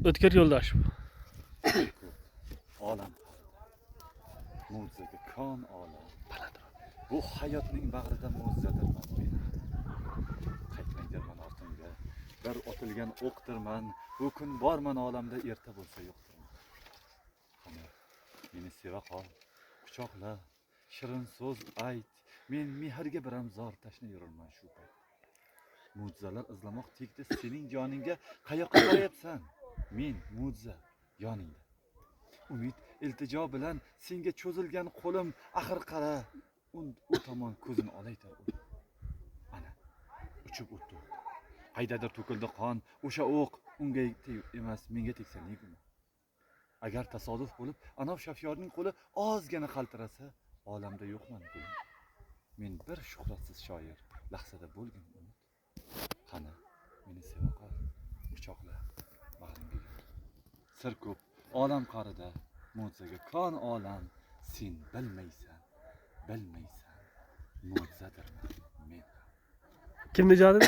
o'tkir yo'ldosh. Olam mo'jizaga kon olam. Bu hayotning bag'rida mo'jizadirman men. Qaytmaydirman ortimga. Bir otilgan o'qdirman. Bu kun borman olamda erta bo'lsa yo'qdirman. Qani meni seva qol, quchoqla, shirin so'z ayt. Men mehrga biram zor tashna yururman shu payt. Mo'jizalar izlamoq tegdi sening joningga. Qayoqqa qarayapsan? Men mo'jiza yoningda. Umid iltijo bilan senga cho'zilgan qo'lim, axir qara, u tomon ko'zini olaytar. Ana, uchib o'tdi. Qaydadir to'kildi qon, o'sha o'q unga emas, menga tegsa ne gumon. Agar tasodif bo'lib, Anov Shafyorning qo'li ozgina qaltirasa, olamda yo'qman gulim. Men bir shuhratsiz shoir, lahzada bo'lgin umid. Qani, meni seva qol, quchoqla, bag'ringga kel. Sir ko'p, olam qarida, mo'jizaga kon olam, sen bilmaysan, mo'jizadirman men. Kimni ijodi?